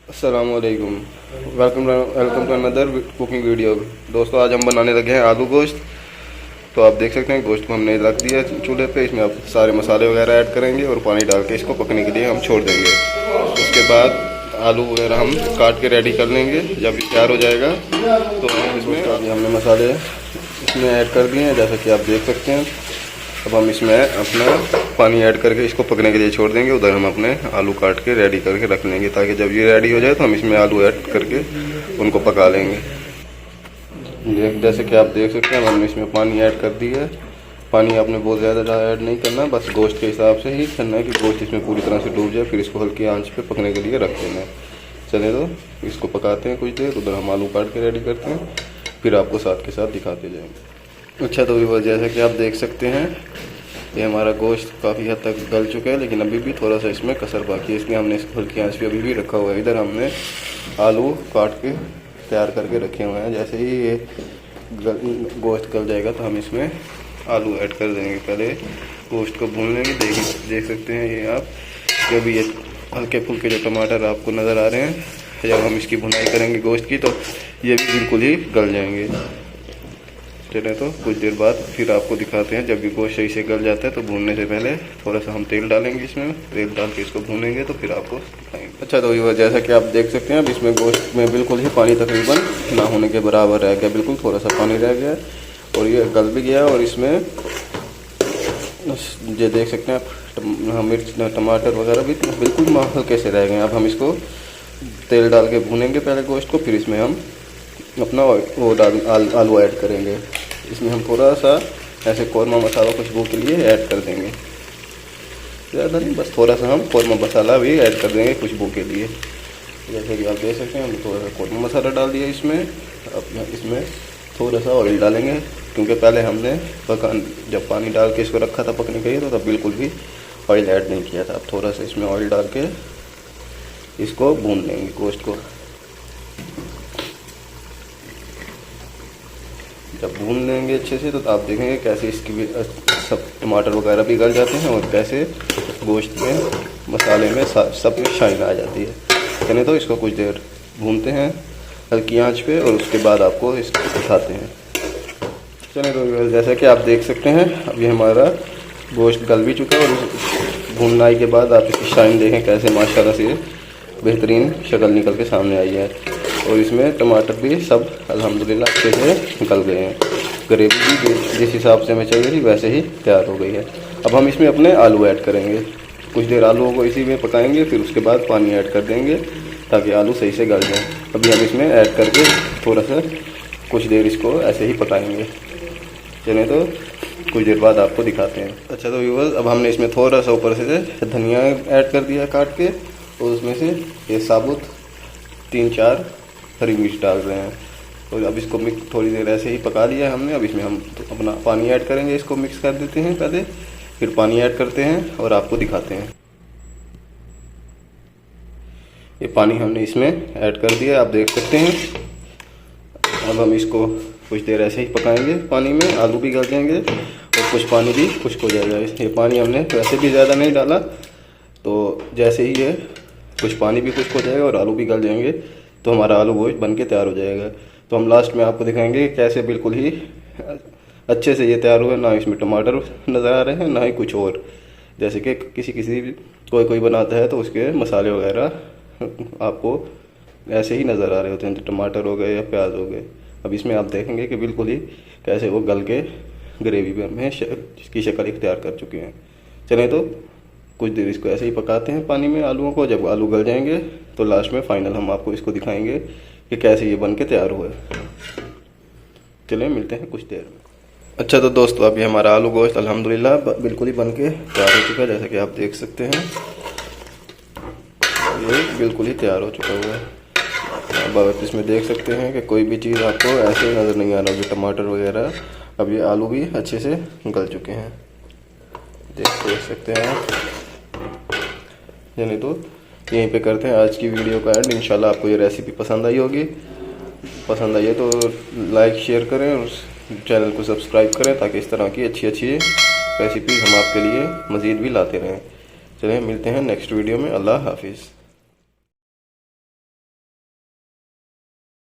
अस्सलाम वालेकुम, welcome to another cooking video. दोस्तों, आज हम बनाने लगे हैं आलू गोश्त। तो आप देख सकते हैं गोश्त को हमने रख दिया चूल्हे पे। इसमें आप सारे मसाले वगैरह ऐड करेंगे और पानी डाल के इसको पकने के लिए हम छोड़ देंगे। उसके बाद आलू वगैरह हम काट के रेडी कर लेंगे। जब ये तैयार हो जाएगा तो इसमें अभी हमने मसाले इसमें ऐड कर दिए हैं, जैसा कि आप देख सकते हैं। अब हम इसमें अपना पानी ऐड करके इसको पकने के लिए छोड़ देंगे। उधर हम अपने आलू काट के रेडी करके रख लेंगे, ताकि जब ये रेडी हो जाए तो हम इसमें आलू ऐड करके उनको पका लेंगे। जैसे कि आप देख सकते हैं, हमने इसमें पानी ऐड कर दिया है। पानी आपने बहुत ज़्यादा ऐड नहीं करना, बस गोश्त के हिसाब से ही करना है कि गोश्त इसमें पूरी तरह से डूब जाए। फिर इसको हल्की आंच पे पकने के लिए रख देना है। चले तो इसको पकाते हैं कुछ देर। उधर हम आलू काट के रेडी करते हैं, फिर आपको साथ के साथ दिखाते जाएंगे। अच्छा, तो व्यूअर्स, जैसा कि आप देख सकते हैं, ये हमारा गोश्त काफ़ी हद तक गल चुका है, लेकिन अभी भी थोड़ा सा इसमें कसर बाकी है, इसलिए हमने इसको हल्की आंच पे अभी भी रखा हुआ है। इधर हमने आलू काट के तैयार करके रखे हुए हैं। जैसे ही ये गोश्त गल जाएगा तो हम इसमें आलू ऐड कर देंगे। पहले गोश्त को भून लेंगे। देख सकते हैं ये आप कि अभी ये हल्के फुल्के जो टमाटर आपको नज़र आ रहे हैं, जब हम इसकी भुनाई करेंगे गोश्त की तो ये भी बिल्कुल ही गल जाएंगे। चले तो कुछ देर बाद फिर आपको दिखाते हैं। जब भी गोश्त सही से गल जाता है तो भूनने से पहले थोड़ा सा हम तेल डालेंगे। इसमें तेल डाल के इसको भूनेंगे तो फिर आपको दिखाएंगे। अच्छा, तो ये जैसा कि आप देख सकते हैं, अब इसमें गोश्त में बिल्कुल ही पानी तकरीबन ना होने के बराबर रह गया, बिल्कुल थोड़ा सा पानी रह गया और ये गल भी गया। और इसमें ये देख सकते हैं आप, मिर्च टमाटर वगैरह भी बिल्कुल हल्के से रह गए। अब हम इसको तेल डाल के भूनेंगे पहले गोश्त को, फिर इसमें हम अपना वो आलू ऐड करेंगे। इसमें हम थोड़ा सा ऐसे कौरमा मसाला खुशबू के लिए ऐड कर देंगे, ज़्यादा नहीं, बस थोड़ा सा हम कौरमा मसाला भी ऐड कर देंगे खुशबू के लिए। जैसे कि आप देख सकते हैं, हम थोड़ा सा कौरमा मसाला डाल दिया इसमें। अब इसमें थोड़ा सा ऑयल डालेंगे, क्योंकि पहले हमने जब पानी डाल के इसको रखा था पकने के लिए तो तब बिल्कुल भी ऑयल ऐड नहीं किया था। अब थोड़ा सा इसमें ऑयल डाल के इसको भून लेंगे गोश्त को। जब भून लेंगे अच्छे से तो आप देखेंगे कैसे इसकी भी सब टमाटर वगैरह भी गल जाते हैं और कैसे गोश्त में मसाले में सब शाइन आ जाती है। चलिए तो इसको कुछ देर भूनते हैं हल्की आंच पे और उसके बाद आपको इसको दिखाते हैं। चलिए तो जैसा कि आप देख सकते हैं, अब ये हमारा गोश्त गल भी चुका है और भूननाई के बाद आप इसकी शाइन देखें कैसे माशाल्लाह से बेहतरीन शक्ल निकल के सामने आई है। और इसमें टमाटर भी सब अल्हम्दुलिल्लाह अच्छे से गल गए हैं। ग्रेवी भी जिस हिसाब से हमें चाहिए थी वैसे ही तैयार हो गई है। अब हम इसमें अपने आलू ऐड करेंगे। कुछ देर आलूओं को इसी में पकाएंगे, फिर उसके बाद पानी ऐड कर देंगे ताकि आलू सही से गल जाए। अभी हम इसमें ऐड करके थोड़ा सा कुछ देर इसको ऐसे ही पकाएंगे। चलें तो कुछ देर बाद आपको दिखाते हैं। अच्छा, तो व्यूअर्स, अब हमने इसमें थोड़ा सा ऊपर से धनिया ऐड कर दिया काट के, और उसमें से ये साबुत 3-4 हरी मिर्च डाल रहे हैं। तो अब इसको मिक्स थोड़ी देर ऐसे ही पका लिया हमने। अब इसमें हम अपना पानी ऐड करेंगे, इसको मिक्स कर देते हैं पहले, फिर पानी ऐड करते हैं और आपको दिखाते हैं। ये पानी हमने इसमें ऐड कर दिया, आप देख सकते हैं। अब हम इसको कुछ देर ऐसे ही पकाएंगे पानी में, आलू भी गल जाएंगे और कुछ पानी भी खुश्क हो जाएगा। ये पानी हमने वैसे भी ज़्यादा नहीं डाला, तो जैसे ही ये कुछ पानी भी खुश्क हो जाएगा और आलू भी गल जाएंगे तो हमारा आलू गोश्त बन के तैयार हो जाएगा। तो हम लास्ट में आपको दिखाएंगे कैसे बिल्कुल ही अच्छे से ये तैयार हुआ। ना इसमें टमाटर नज़र आ रहे हैं, ना ही कुछ और। जैसे कि कोई बनाता है तो उसके मसाले वगैरह आपको ऐसे ही नज़र आ रहे होते हैं, टमाटर हो गए या प्याज हो गए। अब इसमें आप देखेंगे कि बिल्कुल ही कैसे वो गल के ग्रेवी में इसकी शक्ल इख्तियार कर चुके हैं। चलें तो कुछ देर इसको ऐसे ही पकाते हैं पानी में आलूओं को। जब आलू गल जाएंगे तो लास्ट में फाइनल हम आपको इसको दिखाएंगे कि कैसे ये बन के तैयार हुआ है। चलिए मिलते हैं कुछ देर में। अच्छा, तो दोस्तों, अभी हमारा आलू गोश्त अल्हम्दुलिल्लाह बिल्कुल ही बन के तैयार हो चुका है। जैसा कि आप देख सकते हैं, ये बिल्कुल ही तैयार हो चुका हुआ है। अब आप इसमें देख सकते हैं कि कोई भी चीज़ आपको ऐसे नज़र नहीं आ रहा होगी, टमाटर वगैरह। अब ये आलू भी अच्छे से गल चुके हैं, देख सकते हैं आप। यानी तो यहीं पे करते हैं आज की वीडियो का एंड। इंशाल्लाह आपको ये रेसिपी पसंद आई होगी। पसंद आई है तो लाइक शेयर करें और चैनल को सब्सक्राइब करें, ताकि इस तरह की अच्छी अच्छी रेसिपीज़ हम आपके लिए मज़ीद भी लाते रहें। चलिए मिलते हैं नेक्स्ट वीडियो में। अल्लाह हाफिज़।